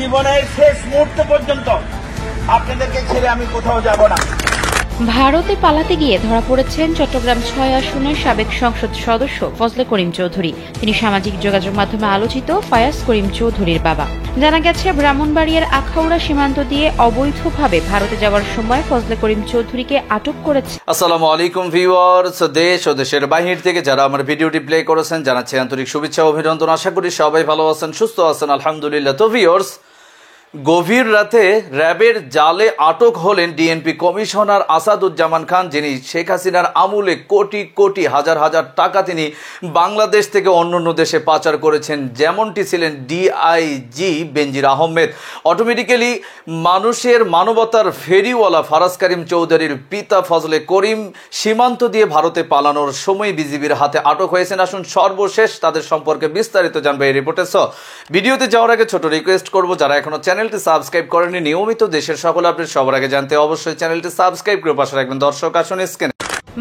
জীবনের শেষ মুহূর্ত পর্যন্ত আপনাদেরকে ছেড়ে আমি কোথাও যাব না। ভারতে পালাতে গিয়ে ধরা পড়েছেন চট্টগ্রাম ৬ আসনের সাবেক সংসদ সদস্য ফজলে করিম চৌধুরী। তিনি সামাজিক যোগাযোগ মাধ্যমে আলোচিত ফায়াজ করিম চৌধুরীর বাবা। জানা গেছে, ব্রাহ্মণবাড়িয়ার আখাউড়া সীমান্ত দিয়ে অবৈধভাবে ভারতে যাওয়ার সময় ফজলে করিম চৌধুরীকে আটক করেছে। আসসালামু আলাইকুম ভিউয়ার্স, দেশ ও দেশের বাহির থেকে যারা আমার ভিডিওটি প্লে করেছেন জানাচ্ছি আন্তরিক শুভেচ্ছা ও অভিনন্দন। আশা করি সবাই ভালো আছেন, সুস্থ আছেন, আলহামদুলিল্লাহ। তো ভিউয়ার্স, গভীর রাতে র্যাবের জালে আটক হলেন ডিএনপি কমিশনার আসাদুজ্জামান খান, যিনি শেখ হাসিনার আমলে কোটি কোটি হাজার হাজার টাকা তিনি বাংলাদেশ থেকে অন্যান্য দেশে পাচার করেছেন। যেমনটি ছিলেন ডিআইজি বেনজির আহমেদ। অটোমেটিক্যালি মানুষের মানবতার ফেরিওয়ালা ফারাজ করিম চৌধুরীর পিতা ফজলে করিম সীমান্ত দিয়ে ভারতে পালানোর সময় বিজিবির হাতে আটক হয়েছেন। আসুন সর্বশেষ তাদের সম্পর্কে বিস্তারিত জানবো এই রিপোর্টে। ভিডিওতে যাওয়ার আগে ছোট রিকোয়েস্ট করবো, যারা এখনো চ্যানেলটি সাবস্ক্রাইব করেনি, নিয়মিত দেশের সকল আপডেট সবার আগে জানতে অবশ্যই চ্যানেলটি সাবস্ক্রাইব করে পাশে রাখবেন। দর্শক আসুন স্ক্রিনে।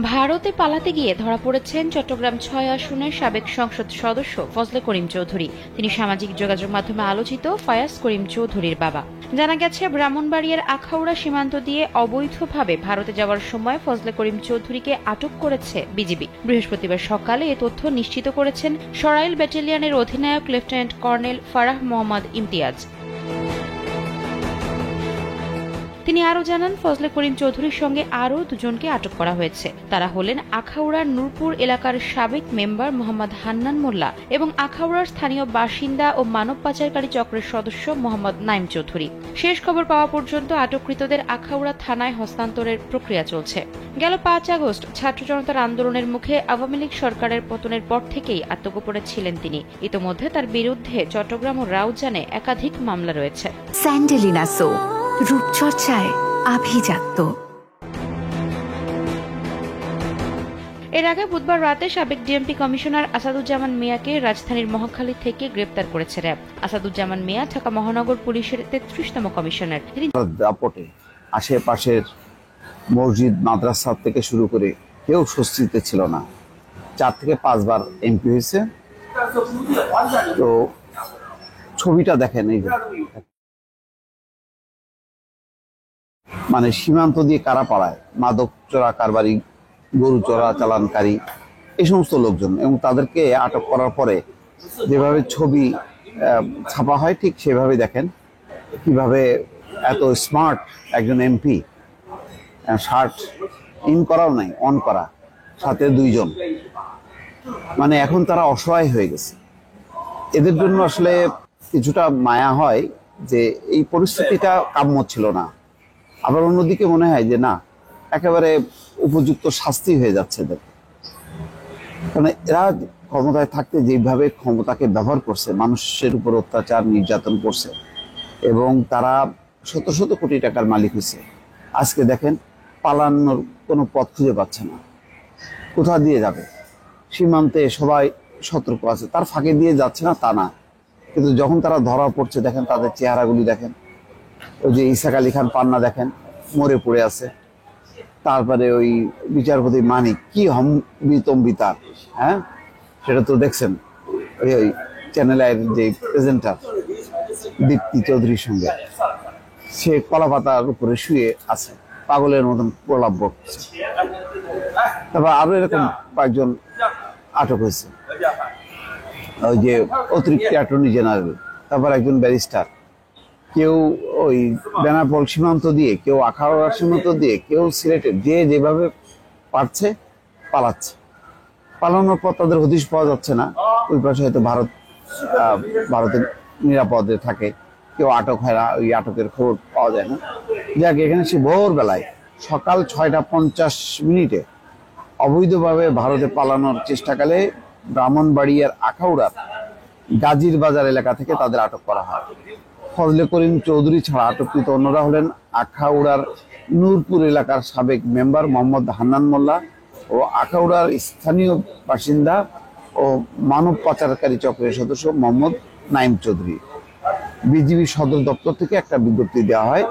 ভারতে পালাতে গিয়ে ধরা পড়েছেন চট্টগ্রাম ৬ আসনের সাবেক সংসদ সদস্য ফজলে করিম চৌধুরী। তিনি সামাজিক যোগাযোগ মাধ্যমে আলোচিত ফায়াজ করিম চৌধুরীর বাবা। জানা গেছে, ব্রাহ্মণবাড়িয়ার আখাউড়া সীমান্ত দিয়ে অবৈধভাবে ভারতে যাওয়ার সময় ফজলে করিম চৌধুরীকে আটক করেছে বিজিবি। বৃহস্পতিবার সকালে এ তথ্য নিশ্চিত করেছেন সরাইল ব্যাটালিয়নের অধিনায়ক লেফটেন্যান্ট কর্নেল ফারাহ মোহাম্মদ ইমতিয়াজ। তিনি আরও জানান, ফজলে করিম চৌধুরীর সঙ্গে আরও দুজনকে আটক করা হয়েছে। তারা হলেন আখাউড়ার নূরপুর এলাকার সাবেক মেম্বার মোহাম্মদ হান্নান মোল্লা এবং আখাউড়ার স্থানীয় বাসিন্দা ও মানব পাচারকারী চক্রের সদস্য মোহাম্মদ নাইম চৌধুরী। শেষ খবর পাওয়া পর্যন্ত আটককৃতদের আখাউড়া থানায় হস্তান্তরের প্রক্রিয়া চলছে। গেল ৫ আগস্ট ছাত্র জনতার আন্দোলনের মুখে আওয়ামী লীগ সরকারের পতনের পর থেকেই আত্মগোপনে ছিলেন তিনি। ইতোমধ্যে তার বিরুদ্ধে চট্টগ্রাম ও রাউজানে একাধিক মামলা রয়েছে। স্যান্ডেলিনা সো, রূপচর্চায় আভিজাত্য। এর আগে বুধবার রাতে সাবেক ডিএমপি কমিশনার আসাদুজ্জামান মিয়াকে রাজধানীর মহাখালী থেকে গ্রেপ্তার করেছে র্যাব। আসাদুজ্জামান মিয়া ঢাকা মহানগর পুলিশের ৩৩তম কমিশনার। তিনি দাপটে আশেপাশের মসজিদ মাদ্রাসা থেকে শুরু করে কেউ স্বস্তিতে ছিল না। ৪ থেকে ৫ বার এমপি হয়েছে। তো ছবিটা দেখেন, এই মানে সীমান্ত দিয়ে কারা পালায়, মাদক চোরা কারবারি, গরু চোরা চালানকারী, এই সমস্ত লোকজন, এবং তাদেরকে আটক করার পরে যেভাবে ছবি ছাপা হয় ঠিক সেভাবে দেখেন কিভাবে এত স্মার্ট একজন এমপি, শার্ট ইন করাও নাই, অন করা, সাথে ২ জন। মানে এখন তারা অসহায় হয়ে গেছে। এদের জন্য আসলে কিছুটা মায়া হয় যে এই পরিস্থিতিটা কাম্য ছিল না। আবার অন্যদিকে মনে হয় যে না, একেবারে উপযুক্ত শাস্তি হয়ে যাচ্ছে এদের। কারণ এরা ক্ষমতায় থাকতে যেভাবে ক্ষমতাকে ব্যবহার করছে, মানুষের উপর অত্যাচার নির্যাতন করছে, এবং তারা শত শত কোটি টাকার মালিক হয়েছে। আজকে দেখেন পালানোর কোনো পথ খুঁজে পাচ্ছে না, কোথা দিয়ে যাবে। সীমান্তে সবাই সতর্ক আছে, তার ফাঁকে দিয়ে যাচ্ছে না তা না, কিন্তু যখন তারা ধরা পড়ছে দেখেন তাদের চেহারাগুলি দেখেন। ওই যে ইসাক আলী খান পান্না দেখেন মরে পড়ে আছে। তারপরে ওই বিচারপতি মানিক কি হম্বিতম্বিতার, হ্যাঁ, সেটা তো দেখছেন ওই চ্যানেলের যে প্রেজেন্টার দীপ্তি চৌধুরীর সঙ্গে, সে কলাপাতার উপরে শুয়ে আছে, পাগলের মতন প্রলাপ বকছে। তারপর আরো এরকম কয়েকজন আটক হয়েছে, ওই যে অতিরিক্ত অ্যাটর্নি জেনারেল, তারপর একজন ব্যারিস্টার, কেউ ওই বেনাপোল সীমান্ত দিয়ে, কেউ আখাউড়া সীমান্ত দিয়ে, কেউ সিলেটের, যে যেভাবে পারছে পালাচ্ছে। পালানোর পর তাদের হদিশ পাওয়া যাচ্ছে না। ওই পাশে হয়তো ভারতের নিরাপদে থাকে, কেউ আটক হয় না, ওই আটকের খবর পাওয়া যায় না। যাক, এখানে সে ভোরবেলায় সকাল ৬টা ৫০ অবৈধভাবে ভারতে পালানোর চেষ্টাকালে ব্রাহ্মণবাড়িয়ার আখাউড়ার গাজীর বাজার এলাকা থেকে তাদের আটক করা হয়। ফজলে করিম চৌধুরী ছাড়া আটককৃত অন্যরা হলেন আখাউড়ার নূরপুর এলাকার সাবেক মেম্বার মোহাম্মদ হান্নান মোল্লা ও আখাউড়ার স্থানীয় বাসিন্দা ও মানব পাচারকারী চক্রের সদস্য মোহাম্মদ নাইম চৌধুরী। বিজিবি সদর দপ্তর থেকে একটা বিজ্ঞপ্তি দেওয়া হয়,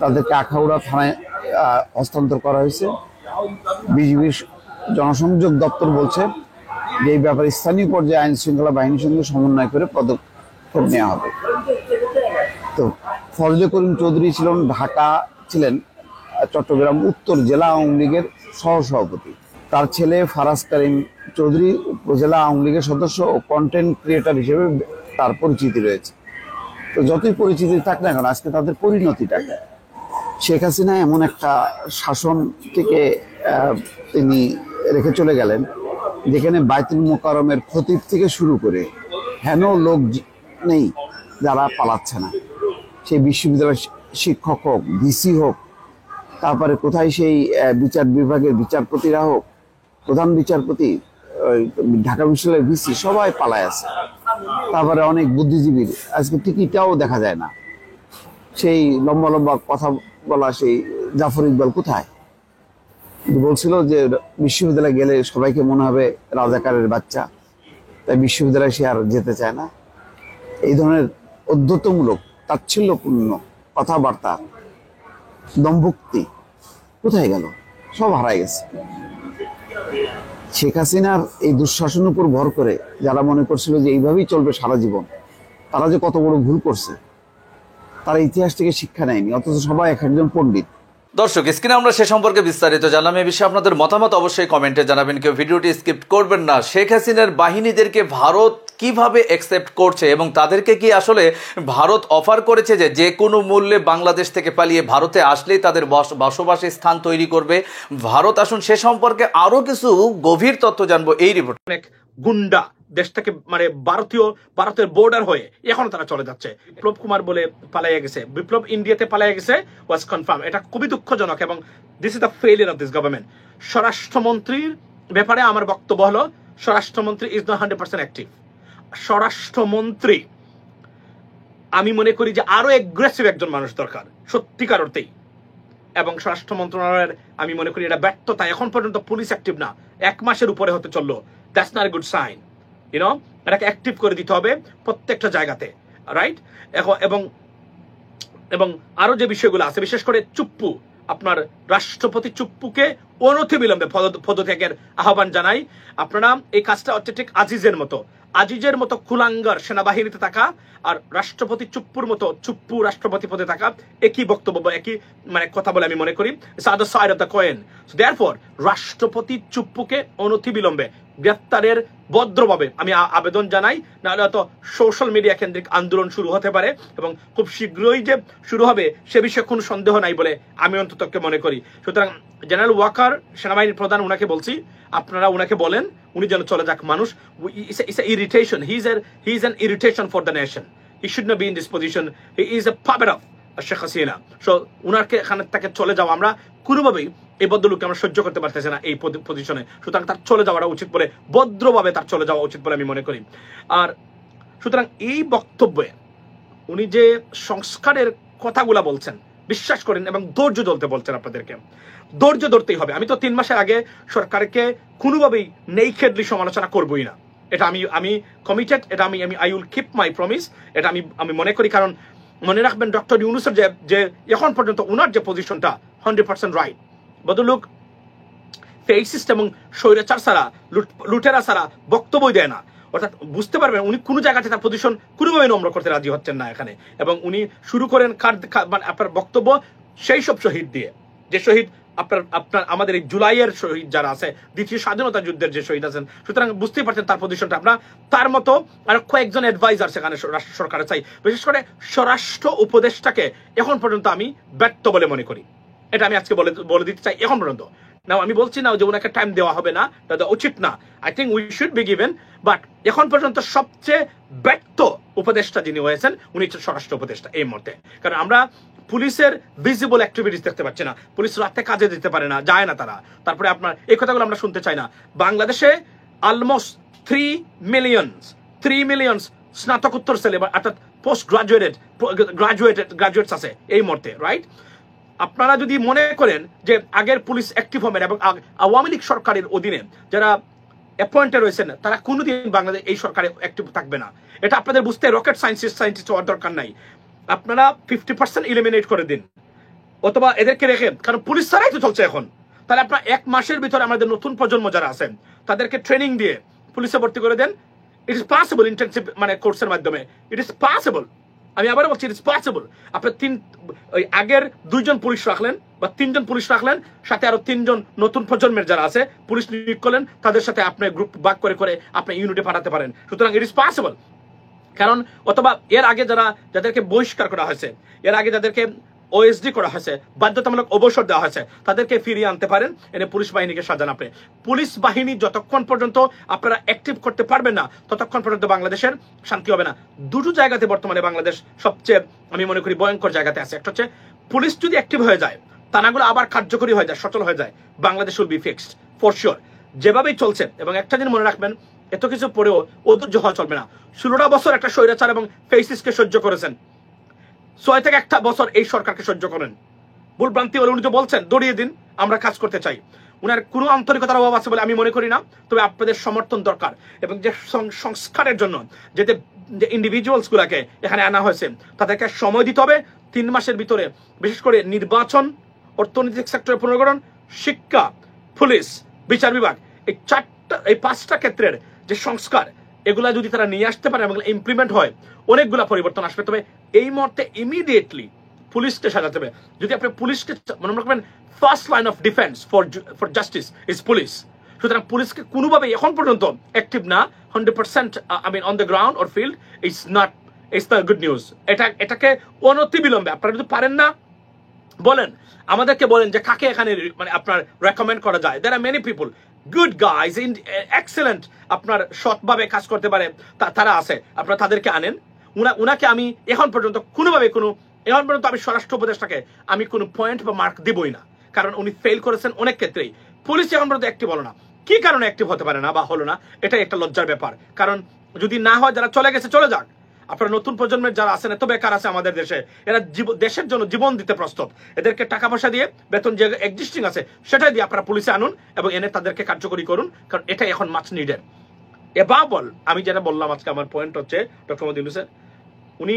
তাদেরকে আখাউড়া থানায় হস্তান্তর করা হয়েছে। বিজিবির জনসংযোগ দপ্তর বলছে যে এই ব্যাপারে স্থানীয় পর্যায়ে আইন শৃঙ্খলা বাহিনীর সঙ্গে সমন্বয় করে পদক্ষেপ নেওয়া হবে। তো ফজলে করিম চৌধুরী ছিলেন চট্টগ্রাম উত্তর জেলা আওয়ামী লীগের সহসভাপতি। তার ছেলে ফারাজ করিম চৌধুরী উপজেলা আওয়ামী লীগের সদস্য ও কন্টেন্ট ক্রিয়েটর হিসেবে তার পরিচিতি রয়েছে। তো যতই পরিচিতি থাক না কেন, আজকে তাদের পরিণতিটা কি? শেখ হাসিনা এমন একটা শাসন থেকে তিনি রেখে চলে গেলেন, যেখানে বায়তুল মোকাররমের খতিব থেকে শুরু করে হেন লোক নেই যারা পালাচ্ছে না। সেই বিশ্ববিদ্যালয়ের শিক্ষক হোক, ভিসি হোক, তারপরে কোথায় সেই বিচার বিভাগের বিচারপতিরা হোক, প্রধান বিচারপতি, ঢাকা বিশ্ববিদ্যালয়ের ভিসি, সবাই পালায় আছে। তারপরে অনেক বুদ্ধিজীবীর আজকে টিকিটাও দেখা যায় না। সেই লম্বা লম্বা কথা বলা সেই জাফর ইকবাল কোথায়? বলছিল যে বিশ্ববিদ্যালয়ে গেলে সবাইকে মনে হবে রাজাকারের বাচ্চা, তাই বিশ্ববিদ্যালয়ে সে আর যেতে চায় না। এই ধরনের অধ্যত্বমূলক তাচ্ছিল্যপূর্ণ কথাবার্তা, দম্ভুক্তি কোথায় গেল? সব হারাই গেছে। শেখ হাসিনার এই দুঃশাসনের উপর ভর করে যারা মনে করছিল যে এইভাবেই চলবে সারা জীবন, তারা যে কত বড় ভুল করছে, তারা ইতিহাস থেকে শিক্ষা নেয়নি, অথচ সবাই এক একজন পণ্ডিত। দর্শক, স্ক্রিনে আমরা সে সম্পর্কে বিস্তারিত জানলাম। এই বিষয়ে আপনাদের মতামত অবশ্যই কমেন্টে জানাবেন, কেউ ভিডিওটি স্কিপ করবেন না। শেখ হাসিনার বাহিনীদেরকে ভারত কিভাবে অ্যাকসেপ্ট করছে এবং তাদেরকে কি আসলে ভারত অফার করেছে যে কোনো মূল্যে বাংলাদেশ থেকে পালিয়ে ভারতে আসলেই তাদের বসবাসের স্থান তৈরি করবে ভারত? আসুন সে সম্পর্কে আরো কিছু গভীর তথ্য জানবো এই রিপোর্ট। অনেক গুন্ডা দেশ থেকে মানে ভারতের বর্ডার হয়ে এখন তারা চলে যাচ্ছে। বিপ্লব কুমার বলে পালাইয়া গেছে, বিপ্লব ইন্ডিয়াতে পালাইয়া গেছে, ওয়াজ কনফার্ম। এটা খুবই দুঃখজনক এবং this is the failure of this government. স্বরাষ্ট্রমন্ত্রীর ব্যাপারে আমার বক্তব্য হলো, স্বরাষ্ট্রমন্ত্রী ইজ নট 100% অ্যাক্টিভ। স্বরাষ্ট্রমন্ত্রী আমি মনে করি যে আরো এগ্রেসিভ একজন মানুষ দরকার সত্যিকার অর্থেই। এবং স্বরাষ্ট্র মন্ত্রণালয়ের আমি মনে করি এটা ব্যর্থতা। এখন পর্যন্ত পুলিশ অ্যাক্টিভ না, 1 মাসের উপরে হতে চললো। That's not a good sign, you know. এটাকে অ্যাক্টিভ করে দিতে হবে প্রত্যেকটা জায়গাতে, রাইট? এবং এবং আরো যে বিষয়গুলো আছে, বিশেষ করে চুপ্পু, আপনার রাষ্ট্রপতি চুপ্পুকে অনতিবিলম্বে পদত্যাগের আহ্বান জানাই। আপনারা এই কাজটা হচ্ছে ঠিক আজিজের মতো কুলাঙ্গার সেনাবাহিনীতে থাকা আর রাষ্ট্রপতি চুপ্পু রাষ্ট্রপতি পদে থাকা একই বক্তব্য, একই মানে কথা বলে আমি মনে করি। It's other side of the coin. So therefore রাষ্ট্রপতি চুপ্পুকে অনতিবিলম্বে গ্রেফতারের ভদ্রভাবে আমি আবেদন জানাই, নাহলে হয়তো সোশ্যাল মিডিয়া কেন্দ্রিক আন্দোলন শুরু হতে পারে এবং খুব শীঘ্রই যে শুরু হবে সে বিষয়ে কোনো সন্দেহ নাই বলে আমি অন্তত মনে করি। সুতরাং জেনারেল ওয়াকার সেনাবাহিনীর প্রধান, ওনাকে বলছি আপনারা ওনাকে বলেন উনি যেন চলে যাক। মানুষ irritation, he is an irritation for the nation. He should not be in this position. He is a puppet of Sheikh Hasina. So উনাকে এখানে তাকে চলে যাওয়া আমরা কোনোভাবেই এই ভদ্রলোককে আমরা সহ্য করতে পারতেছি না এই পজিশনে। সুতরাং তার চলে যাওয়াটা উচিত বলে, ভদ্রভাবে তার চলে যাওয়া উচিত বলে আমি মনে করি। আর সুতরাং এই বক্তব্যে উনি যে সংস্কারের কথাগুলা বলছেন, বিশ্বাস করেন, এবং ধৈর্য ধরতে বলছেন আপনাদেরকে, ধৈর্য ধরতেই হবে। আমি তো 3 মাসের আগে সরকারকে কোনোভাবেই নেইকেডলি সমালোচনা করবই না। এটা আমি কমিটেড, এটা আমি I will keep my promise. এটা আমি মনে করি, কারণ মনে রাখবেন ডক্টর ইউনূসের যে এখন পর্যন্ত ওনার যে পজিশনটা 100% রাইট। বদলুক ফেসিস্ট এবং স্বৈরাচার ছাড়া, লুটেরা ছাড়া বক্তব্য দেয় না। অর্থাৎ বুঝতে পারবেন উনি কোনো জায়গাতে তার পজিশন কোনোভাবে নম্র করতে রাজি হচ্ছেন না এখানে। এবং উনি শুরু করেন আপনার বক্তব্য সেই সব শহীদ দিয়ে, যে শহীদ আপনার আমাদের এই জুলাইয়ের শহীদ যারা আছে, দ্বিতীয় স্বাধীনতা যুদ্ধের যে শহীদ আছেন। সুতরাং বুঝতেই পারছেন তার পজিশনটা। আমরা তার মতো আর কয়েকজন অ্যাডভাইজার সেখানে সরকারের চাই। বিশেষ করে স্বরাষ্ট্র উপদেষ্টাকে এখন পর্যন্ত আমি ব্যর্থ বলে মনে করি। এটা আমি আজকে বলে দিতে চাই এখন পর্যন্ত। না, আমি বলছি না যে ওনাকে টাইম দেওয়া হবে না, এটা উচিত না। I think we should be given, but এখন পর্যন্ত সবচেয়ে ব্যর্থ উপদেষ্টা যিনি হয়েছেন উনি হচ্ছেন স্বরাষ্ট্র উপদেষ্টা এই মুহূর্তে। কারণ আমরা পুলিশের ভিজিবল অ্যাক্টিভিটিস দেখতে পাচ্ছি না। পুলিশ রাতে কাজে যেতে পারে না, যায় না তারা। তারপরে আপনার এই কথাগুলো আমরা শুনতে চাই না। বাংলাদেশে অলমোস্ট 3 মিলিয়ন স্নাতকোত্তর ছেলে, অর্থাৎ পোস্ট গ্রাজুয়েটস আছে এই মুহূর্তে, রাইট? আপনারা যদি মনে করেন যে আগের পুলিশ অ্যাক্টিভ হবেন এবং আওয়ামী লীগ সরকারের অধীনে যারা অ্যাপয়েন্টেড হয়েছেন তারা কোনোদিন বাংলাদেশ এই সরকারে অ্যাক্টিভ থাকবে না, এটা আপনাদের বুঝতে রকেট সায়েন্টিস্ট হওয়ার দরকার নাই। আপনারা 50% ইলিমিনেট করে দিন, অথবা এদেরকে রেখে, কারণ পুলিশ ছাড়াই তো চলছে এখন। তাহলে আপনার 1 মাসের ভিতরে আমাদের নতুন প্রজন্ম যারা আছেন তাদেরকে ট্রেনিং দিয়ে পুলিশে ভর্তি করে দেন। ইট ইজ পসিবল, ইন্টার্নশিপ মানে কোর্সের মাধ্যমে ইট ইজ পসিবল। আমি আবার বলছি ইটস পসিবল। আপনি ওই আগের 2 জন পুলিশ রাখলেন বা 3 জন পুলিশ রাখলেন, সাথে আরো 3 জন নতুন প্রজন্মের যারা আছে পুলিশ নিয়োগ করলেন, তাদের সাথে আপনি গ্রুপ ভাগ করে করে আপনি ইউনিটে পাঠাতে পারেন। সুতরাং ইট ইস পসিবল। কারণ অথবা এর আগে যাদেরকে বহিষ্কার করা হয়েছে, এর আগে যাদেরকে ওএসডি করা হয়েছে, বাধ্যতামূলক অবসর দেওয়া হয়েছে, তাদেরকে ফিরিয়ে আনতে পারেন, এনে পুলিশ বাহিনীকে সাজান আপনি। পুলিশ বাহিনী যতক্ষণ পর্যন্ত আপনারা অ্যাক্টিভ করতে পারবেন না, ততক্ষণ পর্যন্ত বাংলাদেশের শান্তি হবে না। দুটো জায়গাতে বর্তমানে বাংলাদেশ সবচেয়ে আমি মনে করি ভয়ঙ্কর জায়গাতে আছে। একটা হচ্ছে পুলিশ যদি অ্যাক্টিভ হয়ে যায়, থানাগুলো আবার কার্যকরী হয়ে যায়, সচল হয়ে যায়, Bangladesh will be fixed for sure. যেভাবেই চলছে, এবং একটা জিনিস মনে রাখবেন, এত কিছু পরেও অধৈর্য হওয়া চলবে না। 16টা বছর একটা স্বৈরাচার এবং ফেসিসকে সহ্য করেছেন, 6 থেকে 1 বছর এই সরকারকে সহ্য করেন। ভুলভ্রান্তি হলে উনি তো বলছেন দড়িয়ে দিন, আমরা কাজ করতে চাই। উনার কোনো আন্তরিকতার অভাব আছে বলে আমি মনে করি না। তবে আপনাদের সমর্থন দরকার, এবং যে সংস্কারের জন্য যে ইন্ডিভিজুয়ালস গুলাকে এখানে আনা হয়েছে তাদেরকে সময় দিতে হবে। 3 মাসের ভিতরে বিশেষ করে নির্বাচন, অর্থনৈতিক সেক্টরের পুনর্গঠন, শিক্ষা, পুলিশ, বিচার বিভাগ, এই 5টা ক্ষেত্রের যে সংস্কার, এগুলা যদি তারা নিয়ে আসতে পারে এবং ইমপ্লিমেন্ট হয়, অনেকগুলা পরিবর্তন আসবে। তবে এই মুহূর্তে ইমিডিয়েটলি পুলিশকে সাজাতে হবে। যদি আপনি পুলিশকে মনে রাখবেন, first line of defence for justice is police. সুতরাং পুলিশকে কোনোভাবে এখন পর্যন্ত অ্যাক্টিভ না 100% on the ground or field it's not good news. এটাকে অনতি বিলম্বে আপনারা যদি পারেন না বলেন, আমাদেরকে বলেন যে কাকে এখানে মানে আপনার রেকমেন্ড করা যায়। There are many people, good guys, excellent, আপনার সৎভাবে কাজ করতে পারে, তারা আছে, আপনারা তাদেরকে আনেন। উনাকে আমি এখন পর্যন্ত আমি স্বরাষ্ট্র উপদেষ্টাকে আমি কোনো পয়েন্ট বা মার্ক দিবই না, কারণ উনি ফেল করেছেন অনেক ক্ষেত্রেই। পুলিশ এখন পর্যন্ত অ্যাক্টিভ হলো না, কি কারণে অ্যাক্টিভ হতে পারে না বা হলো না, এটা একটা লজ্জার ব্যাপার। কারণ যদি না হয়, যারা চলে গেছে চলে যাক। আপনারা নতুন প্রজন্মের যারা আছেন, এত বেকার আছে আমাদের দেশে, এরা দেশের জন্য জীবন দিতে প্রস্তুত। এদেরকে টাকা পয়সা দিয়ে, বেতন যে এক্সিস্টিং আছে সেটাই দিয়ে আপনারা পুলিশে আনুন এবং এনে তাদেরকে কার্যকরী করুন, কারণ এটাই এখন মাছ নিডেড। আমি যেটা বললাম আজকে, আমার পয়েন্ট হচ্ছে ডক্টর মোহাম্মদ ইউনূসের, উনি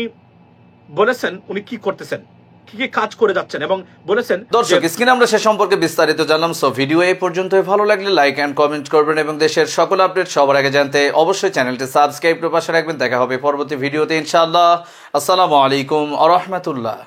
বলেছেন উনি কি করতেছেন, কি কি কাজ করে যাচ্ছেন, এবং বলেছেন দর্শক স্ক্রিনে আমরা সে সম্পর্কে বিস্তারিত জানলাম। সো ভিডিও এই পর্যন্তই। ভালো লাগলে লাইক এন্ড কমেন্ট করবেন এবং দেশের সকল আপডেট সবার আগে জানতে অবশ্যই চ্যানেলটি সাবস্ক্রাইব করে পাশে রাখবেন। দেখা হবে পরবর্তী ভিডিওতে ইনশাআল্লাহ। আসসালামু আলাইকুম ওয়া রাহমাতুল্লাহ।